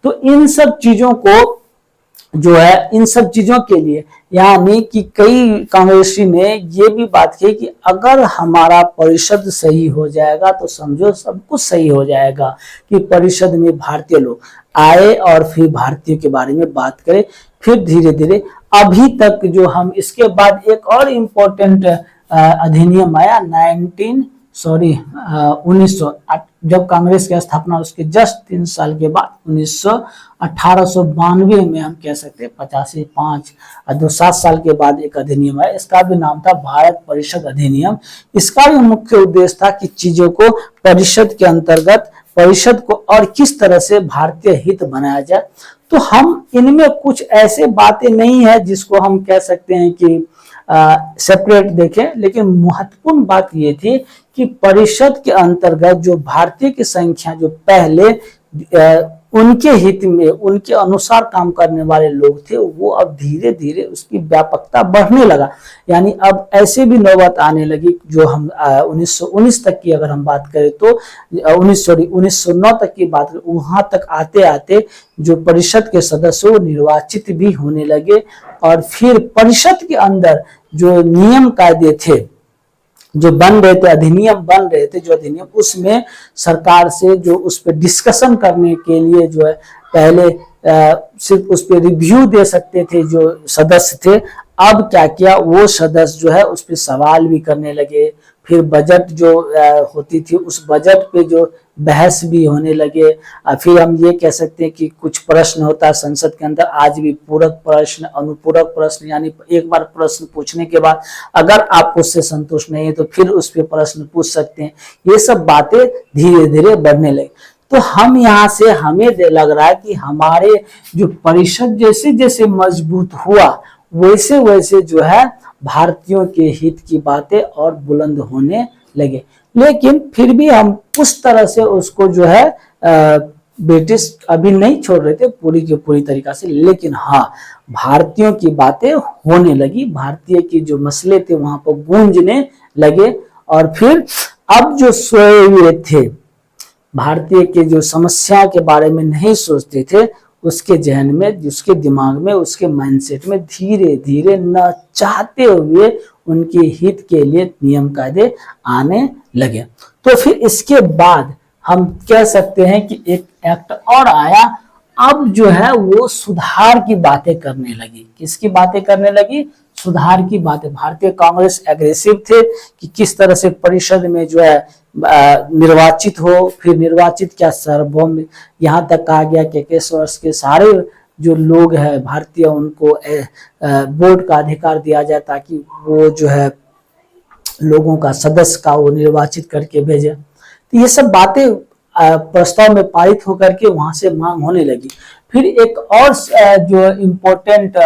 तो इन सब चीजों को जो है, इन सब चीजों के लिए यानी कि कई कांग्रेसी ने ये भी बात की कि अगर हमारा परिषद सही हो जाएगा तो समझो सब कुछ सही हो जाएगा, कि परिषद में भारतीय लोग आए और फिर भारतीयों के बारे में बात करें। फिर धीरे धीरे अभी तक जो हम, इसके बाद एक और इम्पोर्टेंट अधिनियम आया 1900, जब कांग्रेस की स्थापना उसके जस्ट 3 साल के बाद 1892 में, हम कह सकते हैं 7 साल के बाद एक अधिनियम है। इसका भी नाम था भारत परिषद अधिनियम। इसका भी मुख्य उद्देश्य था कि चीजों को परिषद के अंतर्गत, परिषद को और किस तरह से भारतीय हित बनाया जाए। तो हम इनमें कुछ ऐसे बातें नहीं है जिसको हम कह सकते हैं कि सेपरेट देखें, लेकिन महत्वपूर्ण बात यह थी कि परिषद के अंतर्गत जो भारतीय की संख्या जो पहले उनके हित में, उनके अनुसार काम करने वाले लोग थे, वो अब धीरे धीरे उसकी व्यापकता बढ़ने लगा। यानी अब ऐसे भी नौबत आने लगी, जो हम 1919 तक की अगर हम बात करें तो 1909 तक की बात करें, वहां तक आते आते जो परिषद के सदस्य वो निर्वाचित भी होने लगे। और फिर परिषद के अंदर जो नियम कायदे थे, जो बन रहे थे, अधिनियम बन रहे थे, जो अधिनियम, उसमें सरकार से जो उस पर डिस्कशन करने के लिए जो है पहले सिर्फ उस पर रिव्यू दे सकते थे जो सदस्य थे, अब क्या किया, वो सदस्य जो है उस पर सवाल भी करने लगे। फिर बजट जो होती थी, उस बजट पे जो बहस भी होने लगे। फिर हम ये कह सकते हैं कि कुछ प्रश्न होता है संसद के अंदर आज भी, पूरक प्रश्न, अनुपूरक प्रश्न, यानी एक बार प्रश्न पूछने के बाद अगर आप उससे संतुष्ट नहीं है तो फिर उस पर प्रश्न पूछ सकते हैं। ये सब बातें धीरे धीरे बढ़ने लगी। तो हम यहाँ से हमें लग रहा है कि हमारे जो परिषद जैसे जैसे मजबूत हुआ, वैसे वैसे जो है भारतीयों के हित की बातें और बुलंद होने लगे। लेकिन फिर भी हम उस तरह से उसको जो है ब्रिटिश अभी नहीं छोड़ रहे थे पूरी की पूरी तरीका से, लेकिन हाँ, भारतीयों की बातें होने लगी, भारतीय की जो मसले थे वहां पर गूंजने लगे। और फिर अब जो सोए हुए थे, भारतीय के जो समस्या के बारे में नहीं सोचते थे, उसके जहन में, उसके दिमाग में, उसके माइंडसेट में धीरे धीरे न चाहते हुए उनके हित के लिए नियम कायदे आने लगे। तो फिर इसके बाद हम कह सकते हैं कि एक एक्ट और आया। अब जो है वो सुधार की बातें करने लगी। किसकी बातें करने लगी? सुधार की बातें। भारतीय कांग्रेस एग्रेसिव थे कि किस तरह से परिषद में जो है निर्वाचित हो, फिर निर्वाचित क्या सार्वभौम, यहाँ तक कहा गया कि 21 वर्ष के सारे जो लोग हैं भारतीय, उनको वोट का अधिकार दिया जाए ताकि वो जो है लोगों का सदस्य का वो निर्वाचित करके भेजे। तो ये सब बातें प्रस्ताव में पारित होकर के वहां से मांग होने लगी। फिर एक और जो इम्पोर्टेंट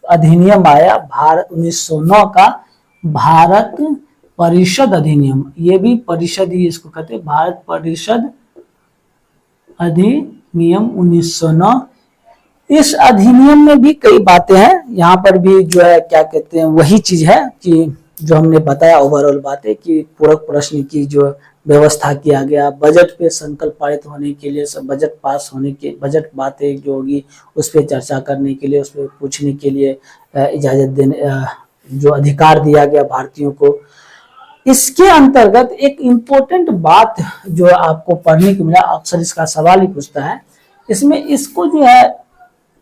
अधिनियम आया, भारत 1909 का भारत परिषद अधिनियम। ये भी परिषद ही इसको कहते हैं, भारत परिषद अधिनियम 1909। इस अधिनियम में भी कई बातें हैं, यहाँ पर भी जो है क्या कहते हैं, वही चीज है कि जो हमने बताया ओवरऑल बातें, कि पूरक प्रश्न की जो व्यवस्था किया गया, बजट पे संकल्प पारित होने के लिए, सब बजट पास होने के, बजट बातें जो होगी उस पर चर्चा करने के लिए, उस पर पूछने के लिए इजाजत देने जो अधिकार दिया गया भारतीयों को। इसके अंतर्गत एक इम्पोर्टेंट बात जो आपको पढ़ने को मिला, अक्सर इसका सवाल ही पूछता है, इसमें इसको जो है,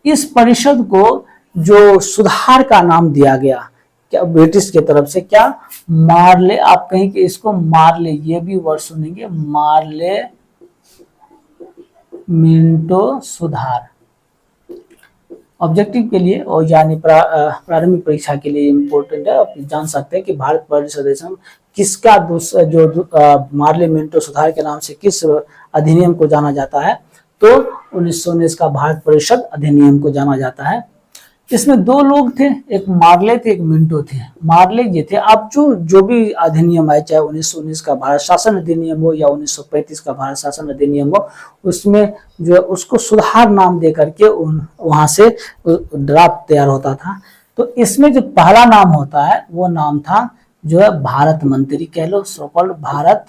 इस परिषद को जो सुधार का नाम दिया गया क्या ब्रिटिश की तरफ से, क्या मार्ले, आप कहें कि इसको मार्ले, ये भी वर्ड सुनेंगे, मार्ले मिंटो सुधार। ऑब्जेक्टिव के लिए और यानी प्रारंभिक परीक्षा के लिए इम्पोर्टेंट है। आप जान सकते हैं कि भारत परिषद किसका जो मार्ले मिंटो सुधार के नाम से किस अधिनियम को जाना जाता है, तो 1919 का भारत परिषद अधिनियम को जाना जाता है। इसमें दो लोग थे, एक मार्ले थे, एक मिंटो थे। मार्ले ये थे, अब जो भी अधिनियम आए, चाहे 1919 का भारत शासन अधिनियम हो या 1935 का भारत शासन अधिनियम हो, उसमें जो उसको सुधार नाम दे करके वहां से ड्राफ्ट तैयार होता था। तो इसमें जो पहला नाम होता है वो नाम था जो है भारत मंत्री, कह लो सोकॉल्ड भारत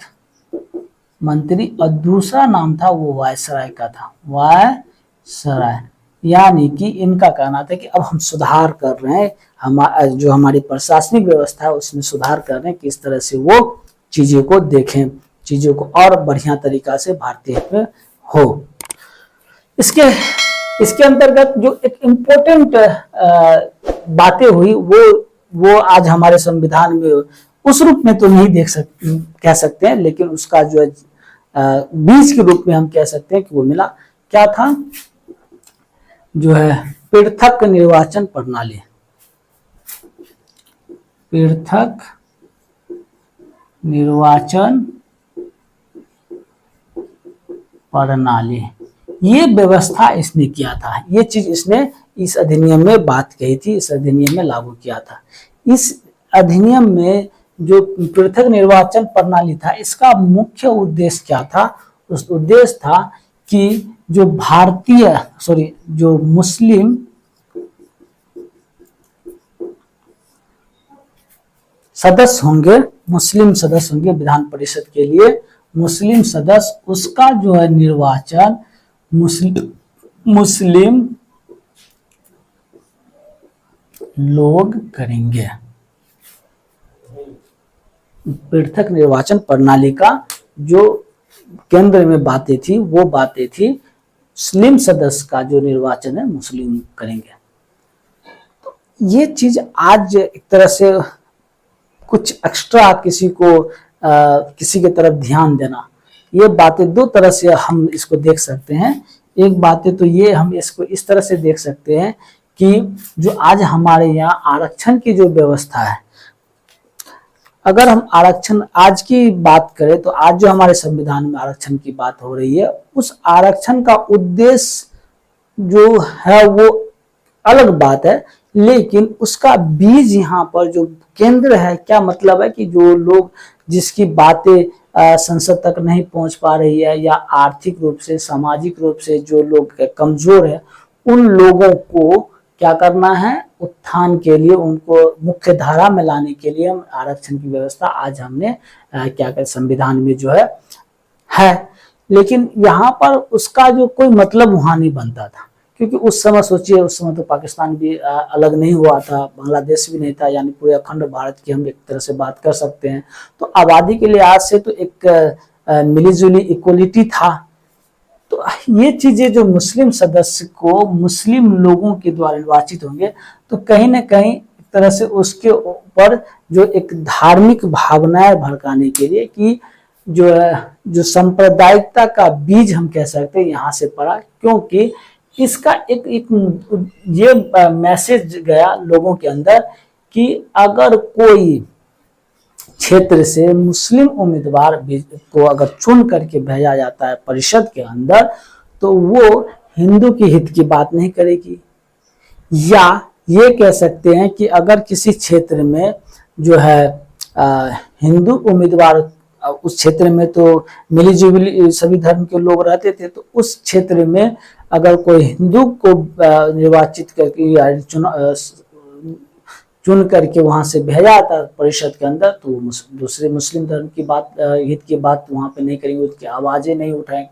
मंत्री, और दूसरा नाम था वो वायसराय का था, वायसराय। यानी कि इनका कहना था कि अब हम सुधार कर रहे हैं, जो हमारी प्रशासनिक व्यवस्था है उसमें सुधार कर रहे हैं, किस तरह से वो चीजों को देखें, चीजों को और बढ़िया तरीका से भारतीय में हो। इसके अंतर्गत जो एक इम्पोर्टेंट बातें हुई, वो आज हमारे संविधान में उस रूप में तो नहीं कह सकते हैं, लेकिन उसका जो है बीज के रूप में हम कह सकते हैं कि वो मिला। क्या था? जो है पृथक निर्वाचन प्रणाली, पृथक निर्वाचन प्रणाली, ये व्यवस्था इसने किया था। ये चीज इसने इस अधिनियम में बात कही थी, इस अधिनियम में लागू किया था। इस अधिनियम में जो पृथक निर्वाचन प्रणाली था, इसका मुख्य उद्देश्य क्या था? उस उद्देश्य था कि जो भारतीय जो मुस्लिम सदस्य होंगे विधान परिषद के लिए, मुस्लिम सदस्य, उसका जो है निर्वाचन मुस्लिम लोग करेंगे। पृथक निर्वाचन प्रणाली का जो केंद्र में बातें थी वो बातें थी मुस्लिम सदस्य का जो निर्वाचन है मुस्लिम करेंगे। तो ये चीज आज एक तरह से कुछ एक्स्ट्रा किसी की तरफ ध्यान देना, ये बातें दो तरह से हम इसको देख सकते हैं। एक बातें तो ये हम इसको इस तरह से देख सकते हैं कि जो आज हमारे यहाँ आरक्षण की जो व्यवस्था है, अगर हम आरक्षण आज की बात करें तो आज जो हमारे संविधान में आरक्षण की बात हो रही है, उस आरक्षण का उद्देश्य जो है वो अलग बात है, लेकिन उसका बीज यहाँ पर जो केंद्र है, क्या मतलब है कि जो लोग जिसकी बातें संसद तक नहीं पहुंच पा रही है या आर्थिक रूप से सामाजिक रूप से जो लोग कमजोर है, उन लोगों को क्या करना है, उत्थान के लिए उनको मुख्य धारा में लाने के लिए हम आरक्षण की व्यवस्था आज हमने क्या कहते संविधान में जो है। लेकिन यहाँ पर उसका जो कोई मतलब वहां नहीं बनता था, क्योंकि उस समय सोचिए, उस समय तो पाकिस्तान भी अलग नहीं हुआ था, बांग्लादेश भी नहीं था, यानी पूरे अखंड भारत की हम एक तरह से बात कर सकते हैं। तो आबादी के लिहाज से तो एक मिलीजुली इक्वलिटी था। तो ये चीजें जो मुस्लिम सदस्य को मुस्लिम लोगों के द्वारा निर्वाचित होंगे, तो कहीं ना कहीं एक तरह से उसके ऊपर जो एक धार्मिक भावनाएं भड़काने के लिए कि जो सांप्रदायिकता का बीज हम कह सकते हैं यहाँ से पड़ा, क्योंकि इसका एक ये मैसेज गया लोगों के अंदर कि अगर कोई क्षेत्र से मुस्लिम उम्मीदवार को अगर चुन करके भेजा जाता है परिषद के अंदर, तो वो हिंदू की हित की बात नहीं करेगी। या ये कह सकते हैं कि अगर किसी क्षेत्र में जो है हिंदू उम्मीदवार, उस क्षेत्र में तो मिलीजुली सभी धर्म के लोग रहते थे, तो उस क्षेत्र में अगर कोई हिंदू को निर्वाचित करके या चुन करके वहां से भेजा जाता परिषद के अंदर, तो दूसरे मुस्लिम धर्म की बात हित की बात वहां पे नहीं करेंगे, उसकी आवाजें नहीं उठाएंगे।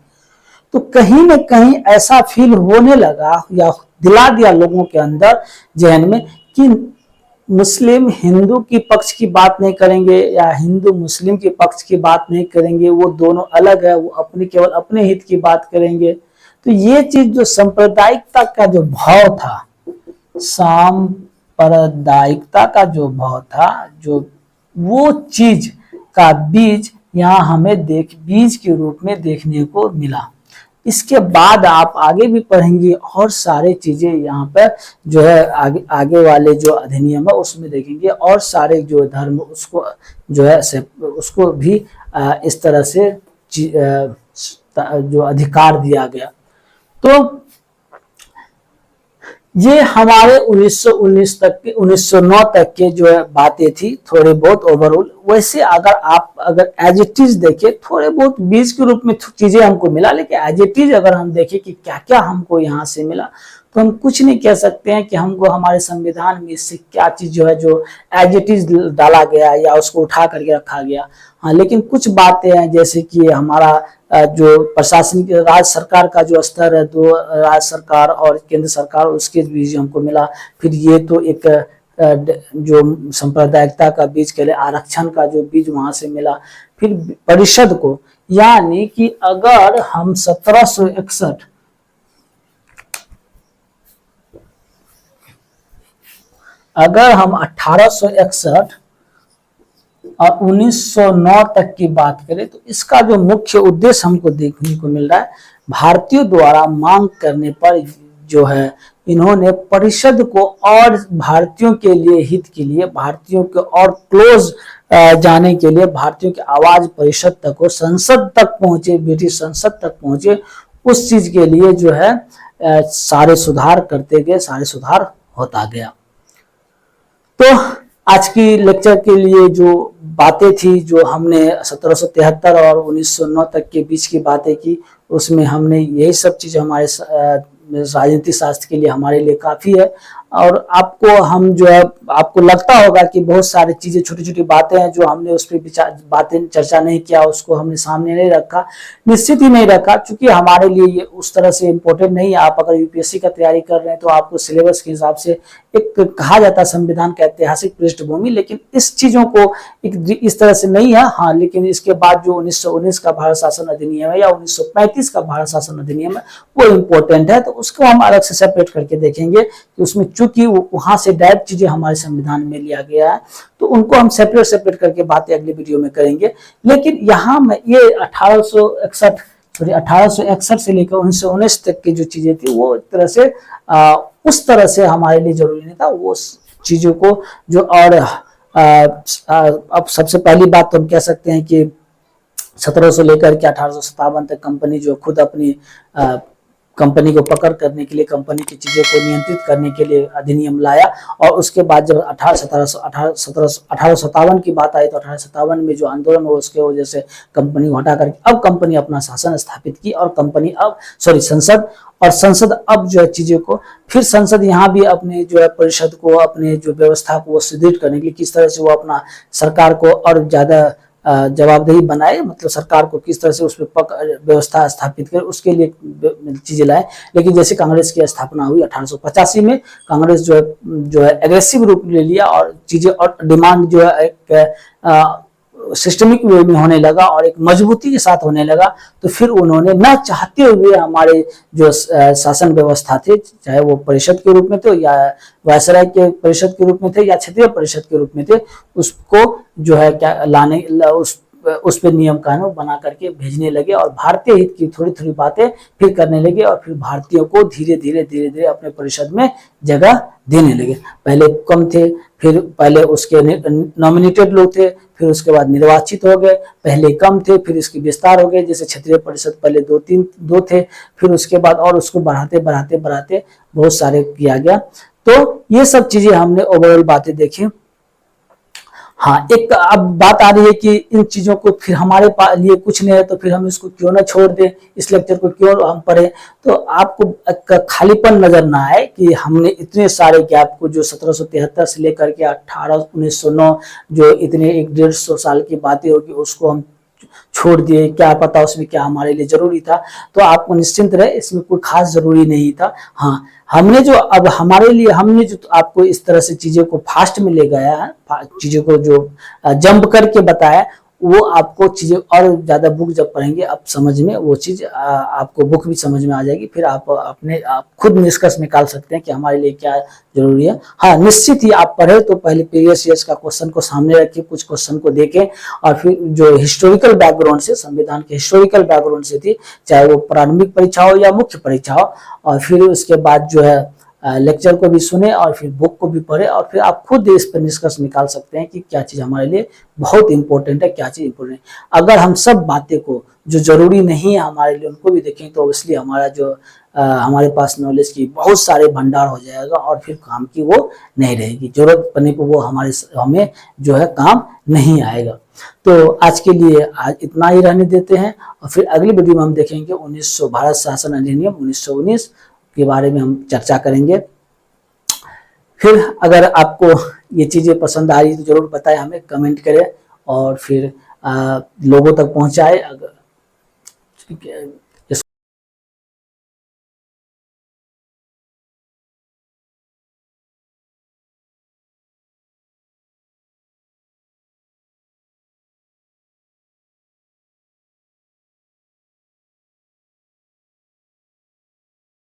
तो कहीं न कहीं ऐसा फील होने लगा या दिला दिया लोगों के अंदर जहन में कि मुस्लिम हिंदू की पक्ष की बात नहीं करेंगे या हिंदू मुस्लिम के पक्ष की बात नहीं करेंगे, वो दोनों अलग है, वो केवल अपने हित की बात करेंगे। तो ये चीज जो सांप्रदायिकता का जो भाव था, सांप्रदायिकता का जो भाव था, जो वो चीज का बीज यहाँ हमें बीज के रूप में देखने को मिला। इसके बाद आप आगे भी पढ़ेंगे और सारे चीजें यहाँ पर जो है आगे वाले जो अधिनियम है उसमें देखेंगे, और सारे जो धर्म उसको जो है उसको भी इस तरह से जो अधिकार दिया गया। तो ये हमारे 1909 तक के जो है बातें थी, थोड़े बहुत ओवरऑल। वैसे अगर एज इट इज देखें, थोड़े बहुत बीज के रूप में चीजें हमको मिला, लेकिन एज इट इज अगर हम देखें कि क्या क्या हमको यहाँ से मिला, तो हम कुछ नहीं कह सकते हैं कि हमको हमारे संविधान में इससे क्या चीज जो है जो एज इट इज डाला गया या उसको उठा करके रखा गया। हाँ, लेकिन कुछ बातें हैं जैसे कि हमारा जो प्रशासनिक राज्य सरकार का जो स्तर है, दो राज्य सरकार और केंद्र सरकार, उसके बीच हमको मिला। फिर ये तो एक जो सांप्रदायिकता का बीज के लिए आरक्षण का जो बीज वहां से मिला। फिर परिषद को, यानी कि अगर हम 1761 अगर हम 1861 और 1909 तक की बात करें, तो इसका जो मुख्य उद्देश्य हमको देखने को मिल रहा है, भारतीयों द्वारा मांग करने पर जो है इन्होंने परिषद को और भारतीयों के लिए हित के लिए, भारतीयों के और क्लोज जाने के लिए, भारतीयों की आवाज परिषद तक हो, संसद तक पहुंचे, ब्रिटिश संसद तक पहुंचे, उस चीज के लिए जो है सारे सुधार करते गए, सारे सुधार होता गया। तो आज की लेक्चर के लिए जो बातें थी, जो हमने 1773 और 1909 तक के बीच की बातें की, उसमें हमने यही सब चीज़ हमारे राजनीतिक शास्त्र के लिए हमारे लिए काफ़ी है। और आपको हम जो है, आपको लगता होगा कि बहुत सारी चीज़ें, छोटी छोटी बातें हैं जो हमने उस पर विचार बातें चर्चा नहीं किया, उसको हमने सामने नहीं रखा, निश्चित ही नहीं रखा, क्योंकि हमारे लिए ये उस तरह से इम्पोर्टेंट नहीं है। आप अगर यूपीएससी का तैयारी कर रहे हैं तो आपको सिलेबस के हिसाब से एक कहा जाता है संविधान का ऐतिहासिक पृष्ठभूमि, लेकिन इस चीज़ों को एक इस तरह से नहीं है। हाँ, लेकिन इसके बाद जो 1919 का भारत शासन अधिनियम है या 1935 का भारत शासन अधिनियम है वो इम्पोर्टेंट है, तो उसको हम अलग से सेपरेट करके देखेंगे कि उसमें चूंकि वहां से डायरेक्ट चीजें हमारे संविधान में लिया गया है, तो उनको हम सेपरेट सेपरेट करके बातें अगले वीडियो में करेंगे। लेकिन यहाँ में ये 1861 से लेकर 1919 तक की जो चीजें थी वो एक तरह से उस तरह से हमारे लिए जरूरी नहीं था। वो चीजों को जो और अब सबसे पहली बात तो हम कह सकते हैं कि 1700 लेकर के 1857 तक कंपनी जो खुद अपनी कंपनी को पकड़ करने के लिए, कंपनी की चीज़ों को नियंत्रित करने के लिए अधिनियम लाया। और उसके बाद जब 1857 की बात आई तो 1857 में जो आंदोलन हुआ उसके वजह से कंपनी को हटा करके अब कंपनी अपना शासन स्थापित की, और कंपनी अब संसद अब जो है चीज़ों को फिर संसद यहाँ भी अपने जो है परिषद को, अपने जो व्यवस्था को सुदृढ़ करने के लिए किस तरह से वो अपना सरकार को और ज़्यादा जवाबदेही बनाए, मतलब सरकार को किस तरह से उस पर व्यवस्था स्थापित करे, उसके लिए चीजें लाए। लेकिन जैसे कांग्रेस की स्थापना हुई 1885 में, कांग्रेस जो है एग्रेसिव रूप ले लिया और चीजें और डिमांड जो है एक सिस्टमिक वे में होने लगा और एक मजबूती के साथ होने लगा। तो फिर उन्होंने न चाहते हुए हमारे जो शासन व्यवस्था थे, चाहे वो परिषद के रूप में थे या वायसराय के परिषद के रूप में थे या क्षेत्रीय परिषद के रूप में थे, उसको जो है क्या लाने उस पर नियम कानून बना करके भेजने लगे और भारतीय हित की थोड़ी थोड़ी बातें फिर करने लगे और फिर भारतीयों को धीरे धीरे अपने परिषद में जगह देने लगे। पहले कम थे, फिर पहले उसके नॉमिनेटेड लोग थे, फिर उसके बाद निर्वाचित हो गए, पहले कम थे फिर इसकी विस्तार हो गए। जैसे क्षेत्रीय परिषद पहले दो थे, फिर उसके बाद और उसको बढ़ाते बहुत सारे किया गया। तो ये सब चीजें हमने ओवरऑल बातें देखी। हाँ, एक अब बात आ रही है कि इन चीजों को फिर हमारे लिए कुछ नहीं है तो फिर हम इसको क्यों ना छोड़ दें, इस लेक्चर को क्यों हम पढ़े। तो आपको खालीपन नजर ना आए कि हमने इतने सारे गैप को जो 1773 से लेकर के 1909 जो इतने 150 साल की बातें होगी उसको हम छोड़ दिए, क्या पता उसमें क्या हमारे लिए जरूरी था। तो आपको निश्चिंत रहे, इसमें कोई खास जरूरी नहीं था। हाँ, हमने जो अब हमारे लिए हमने जो आपको इस तरह से चीजों को फास्ट में ले गया है, चीजों को जो जंप करके बताया, वो आपको चीजें और ज्यादा बुक जब पढ़ेंगे आप समझ में वो चीज आपको बुक भी समझ में आ जाएगी। फिर आप खुद निष्कर्ष निकाल सकते हैं कि हमारे लिए क्या जरूरी है। हाँ, निश्चित ही आप पढ़े तो पहले प्रीवियस ईयर्स का क्वेश्चन को सामने रखिए, कुछ क्वेश्चन को देखें और फिर जो हिस्टोरिकल बैकग्राउंड से, संविधान के हिस्टोरिकल बैकग्राउंड से थी, चाहे वो प्रारंभिक परीक्षा हो या मुख्य परीक्षा हो, और फिर उसके बाद जो है लेक्चर को भी सुने और फिर बुक को भी पढ़े और फिर आप खुद इस पर निष्कर्ष निकाल सकते हैं कि क्या चीज हमारे लिए बहुत इंपॉर्टेंट है, क्या चीज इंपॉर्टेंट है। अगर हम सब बातें को जो जरूरी नहीं है हमारे लिए उनको भी देखें तो इसलिए हमारा जो हमारे पास नॉलेज की बहुत सारे भंडार हो जाएगा और फिर काम की वो नहीं रहेगी, जरूरत पड़ने पर वो हमें जो है काम नहीं आएगा। तो आज के लिए आज इतना ही रहने देते हैं और फिर अगली वीडियो में हम देखेंगे 1900 भारत शासन अधिनियम 1919 के बारे में हम चर्चा करेंगे। फिर अगर आपको ये चीजें पसंद आ रही तो जरूर बताएं, हमें कमेंट करें और फिर लोगों तक पहुंचाएं। अगर